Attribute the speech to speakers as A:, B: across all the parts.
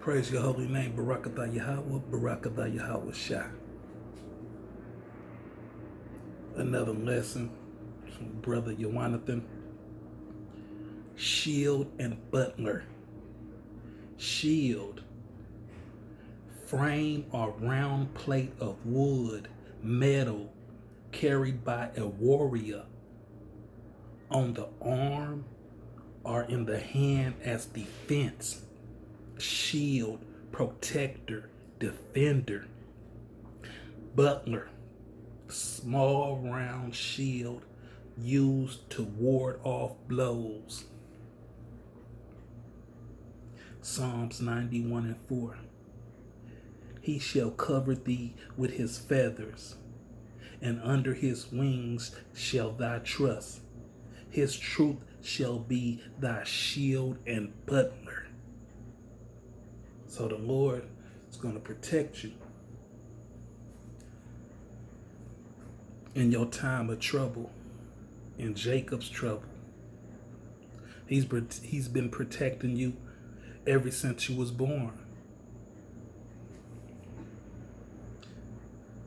A: Praise your holy name, Barakatah Yahweh, Barakatah Yahweh Shah. Another lesson from Brother Jonathan. Shield and butler. Shield, frame or round plate of wood, metal, carried by a warrior on the arm or in the hand as defense. Shield, protector, defender. Butler, small round shield used to ward off blows. Psalms 91:4. He shall cover thee with his feathers, and under his wings shall thy trust. His truth shall be thy shield and butler. So the Lord is going to protect you in your time of trouble, in Jacob's trouble. He's been protecting you ever since you was born.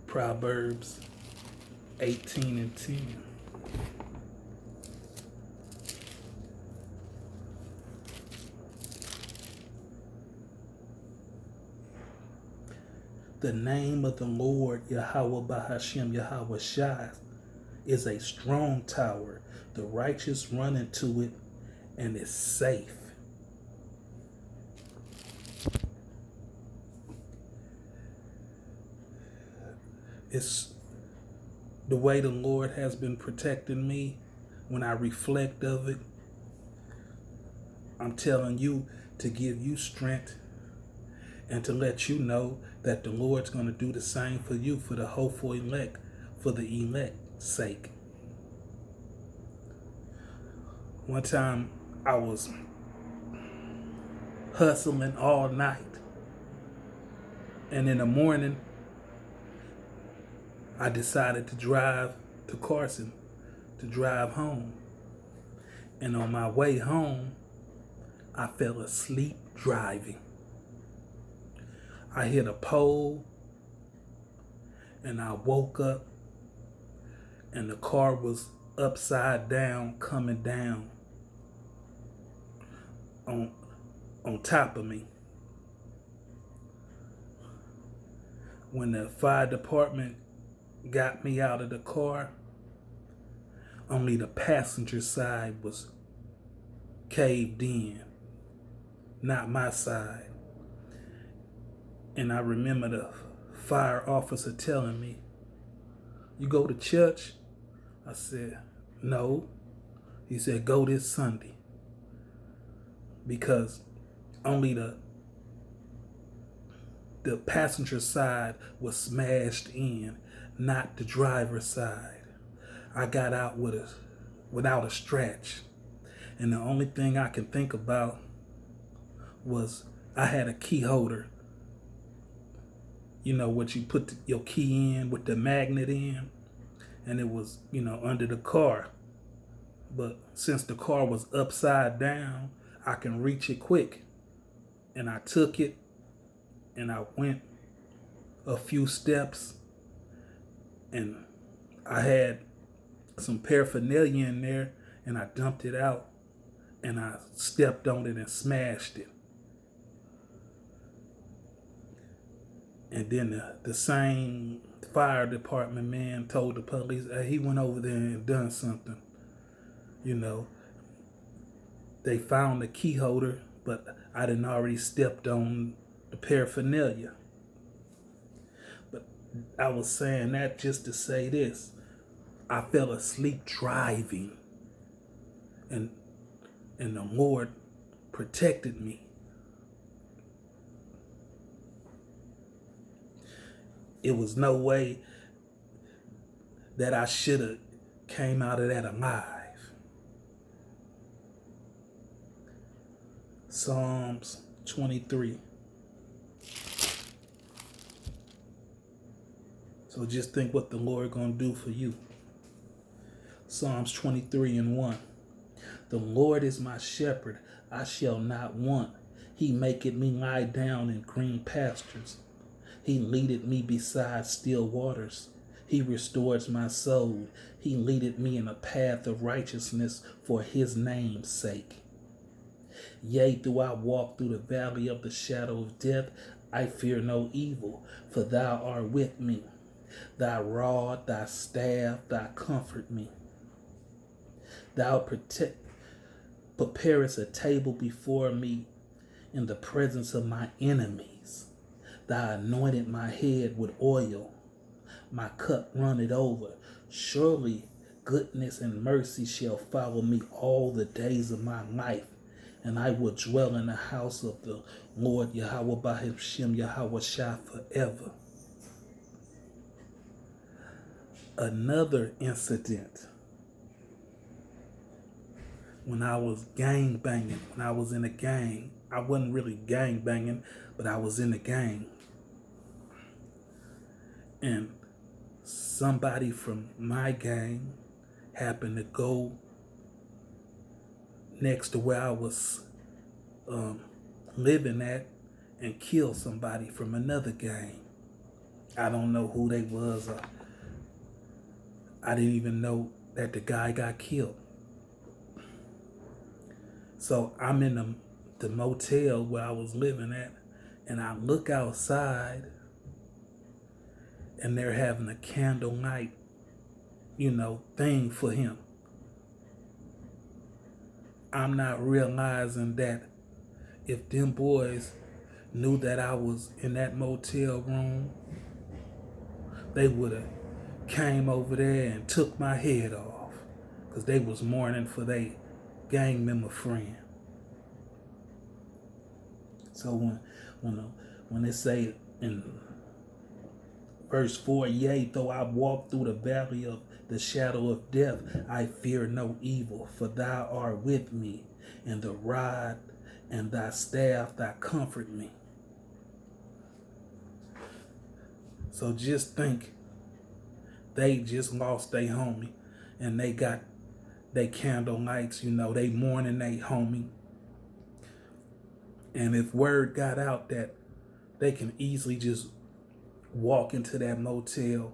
A: Proverbs 18:10. The name of the Lord, Yahweh Bahashem Yahweh Shai, is a strong tower. The righteous run into it and is safe. It's the way the Lord has been protecting me. When I reflect of it, I'm telling you to give you strength and to let you know that the Lord's going to do the same for you, for the hopeful elect, for the elect's sake. One time I was hustling all night, and in the morning I decided to drive to Carson, to drive home. And on my way home, I fell asleep driving. I hit a pole and I woke up and the car was upside down, coming down on top of me. When the fire department got me out of the car, only the passenger side was caved in, not my side. And I remember the fire officer telling me, "You go to church?" I said, "No." He said, "Go this Sunday." Because only the passenger side was smashed in, not the driver's side. I got out without a scratch. And the only thing I can think about was I had a key holder. You know what you put your key in with the magnet in? And it was, under the car. But since the car was upside down, I can reach it quick. And I took it and I went a few steps and I had some paraphernalia in there and I dumped it out and I stepped on it and smashed it. And then the same fire department man told the police, he went over there and done something. They found the key holder, but I didn't already stepped on the paraphernalia. But I was saying that just to say this. I fell asleep driving, and the Lord protected me. It was no way that I should have came out of that alive. Psalms 23. So just think what the Lord gonna do for you. Psalms 23:1. The Lord is my shepherd, I shall not want. He maketh me lie down in green pastures. He leadeth me beside still waters. He restores my soul. He leadeth me in a path of righteousness for his name's sake. Yea, though I walk through the valley of the shadow of death, I fear no evil, for thou art with me. Thy rod, thy staff, thou comfort me. Thou preparest a table before me in the presence of my enemies. Thou anointed my head with oil. My cup runneth over. Surely goodness and mercy shall follow me all the days of my life, and I will dwell in the house of the Lord Yahweh Bahashem Yahweh Shai forever. Another incident. When I was gang banging, when I was in a gang, I wasn't really gang banging, but I was in a gang. And somebody from my gang happened to go next to where I was living at and kill somebody from another gang. I don't know who they was. I didn't even know that the guy got killed. So I'm in the motel where I was living at, and I look outside, and they're having a candle night, thing for him. I'm not realizing that if them boys knew that I was in that motel room, they would have came over there and took my head off, because they was mourning for their gang member friend. So when they say in verse 4, yea, though I walk through the valley of the shadow of death, I fear no evil, for thou art with me, and the rod and thy staff, thy comfort me. So just think, they just lost their homie, and they got they candle nights, they mourning their homie. And if word got out that they can easily just walk into that motel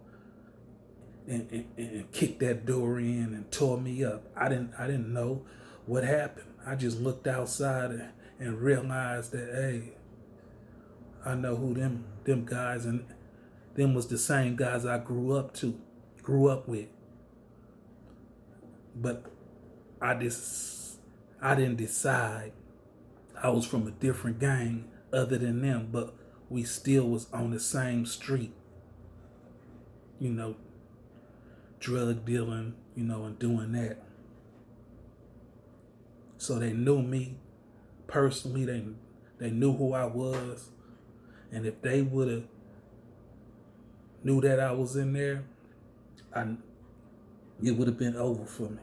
A: and kick that door in and tore me up, I didn't know what happened. I just looked outside and realized that, hey, I know who them guys, and them was the same guys I grew up with. But I didn't decide I was from a different gang other than them, but we still was on the same street, drug dealing, and doing that. So they knew me personally. They knew who I was, and if they would have knew that I was in there, it would have been over for me.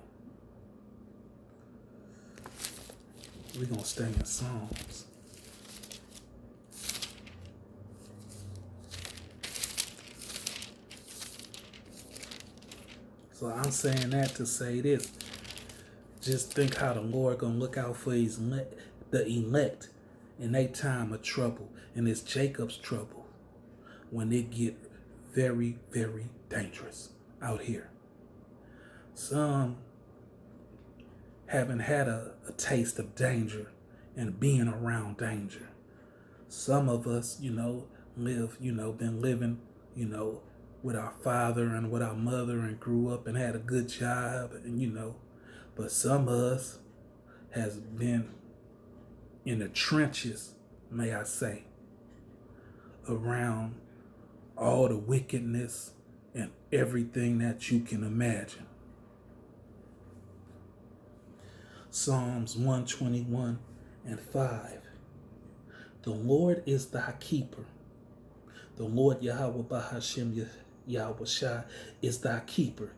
A: We're going to stay in Psalms. So I'm saying that to say this. Just think how the Lord going to look out for the elect in their time of trouble. And it's Jacob's trouble when it get very, very dangerous out here. Some haven't had a taste of danger and being around danger. Some of us, been living, with our father and with our mother and grew up and had a good job, and, but some of us has been in the trenches, may I say, around all the wickedness and everything that you can imagine. Psalms 121 and 5. The Lord is thy keeper. The Lord Yahweh Bahashem Yahweh Shai is thy keeper.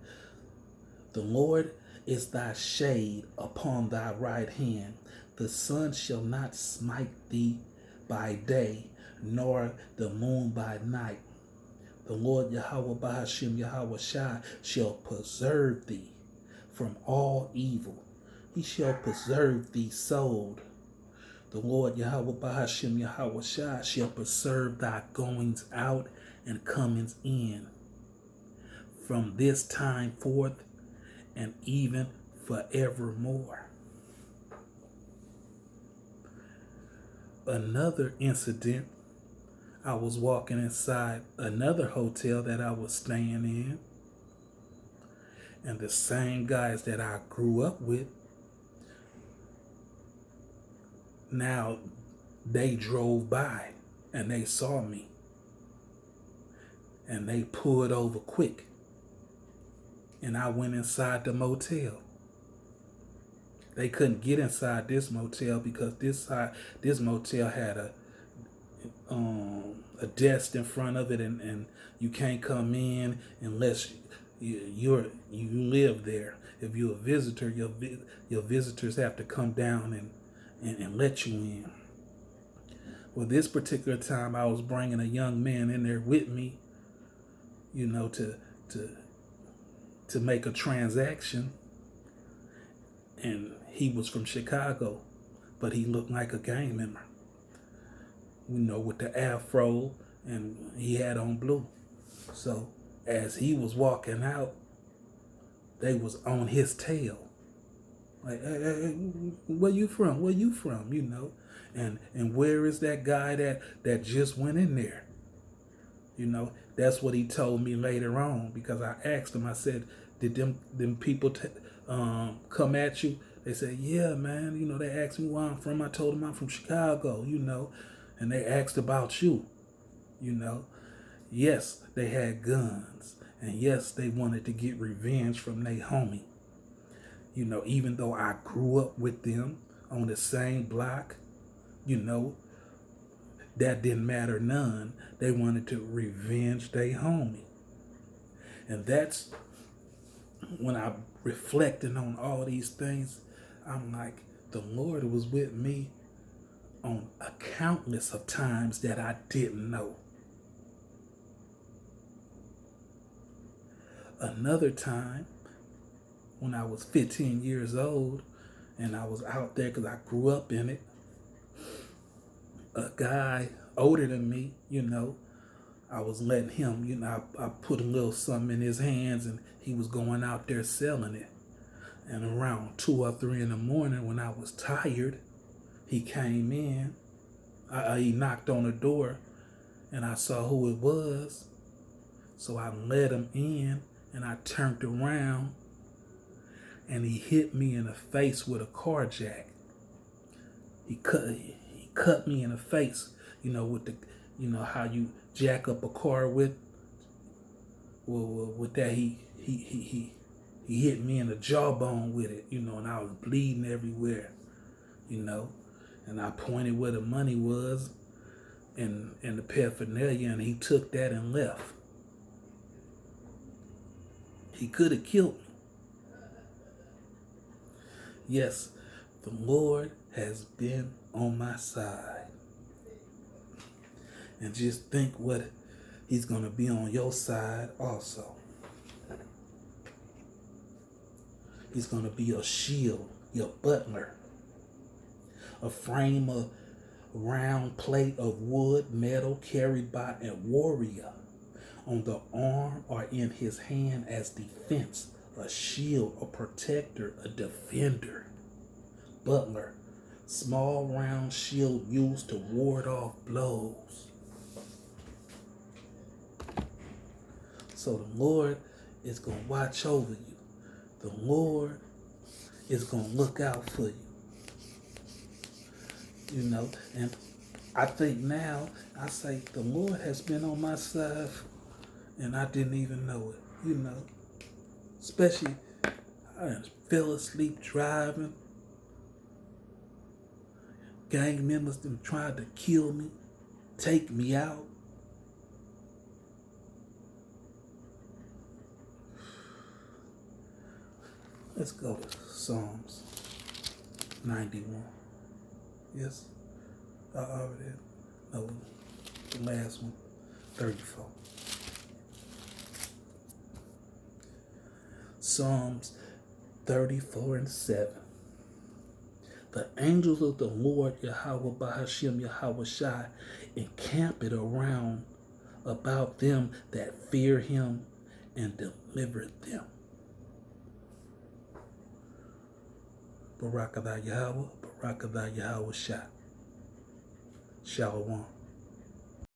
A: The Lord is thy shade upon thy right hand. The sun shall not smite thee by day, nor the moon by night. The Lord Yahweh Bahashem Yahweh Shai shall preserve thee from all evil. He shall preserve thee soul. The Lord Yahweh Bahashim Yahweh Shai shall preserve thy goings out and comings in from this time forth and even forevermore. Another incident, I was walking inside another hotel that I was staying in, and the same guys that I grew up with, now they drove by and they saw me and they pulled over quick, and I went inside the motel. They couldn't get inside this motel because this motel had a desk in front of it, and you can't come in unless you live there. If you're a visitor, your visitors have to come down and let you in. Well, this particular time, I was bringing a young man in there with me, to make a transaction, and he was from Chicago, but he looked like a gang member, with the afro, and he had on blue. So as he was walking out, they was on his tail. Like, hey, where you from? Where you from? And where is that guy that just went in there? That's what he told me later on, because I asked him, I said, did them people come at you? They said, yeah, man. They asked me where I'm from. I told them I'm from Chicago, and they asked about you, Yes, they had guns, and yes, they wanted to get revenge from their homie. Even though I grew up with them on the same block, that didn't matter none. They wanted to revenge their homie. And that's when I reflecting on all these things, I'm like, the Lord was with me on a countless of times that I didn't know. Another time, when I was 15 years old, and I was out there because I grew up in it, a guy older than me, I was letting him, I put a little something in his hands, and he was going out there selling it. And around 2 or 3 in the morning, when I was tired, he came in. He knocked on the door, and I saw who it was. So I let him in, and I turned around, and he hit me in the face with a car jack. He cut me in the face, with the, how you jack up a car with. Well, with that, he hit me in the jawbone with it, and I was bleeding everywhere, and I pointed where the money was and the paraphernalia, and he took that and left. He could have killed me. Yes, the Lord has been on my side. And just think what he's going to be on your side also. He's going to be your shield, your butler. A frame of round plate of wood, metal carried by a warrior. On the arm or in his hand as defense, a shield, a protector, a defender. Butler, small round shield used to ward off blows. So the Lord is going to watch over you. The Lord is going to look out for you. And I think now, I say, the Lord has been on my side, and I didn't even know it, Especially, I fell asleep driving. Gang members them tried to kill me, take me out. Let's go to Psalms 91. Yes, I already know the last one, 34. Psalms 34 and 7. The angels of the Lord Yahweh Bahashim Yahweh Shai encamp it around about them that fear him and deliver them. Barakatah Yahweh, Barakatah Yahweh Shai. Shalom.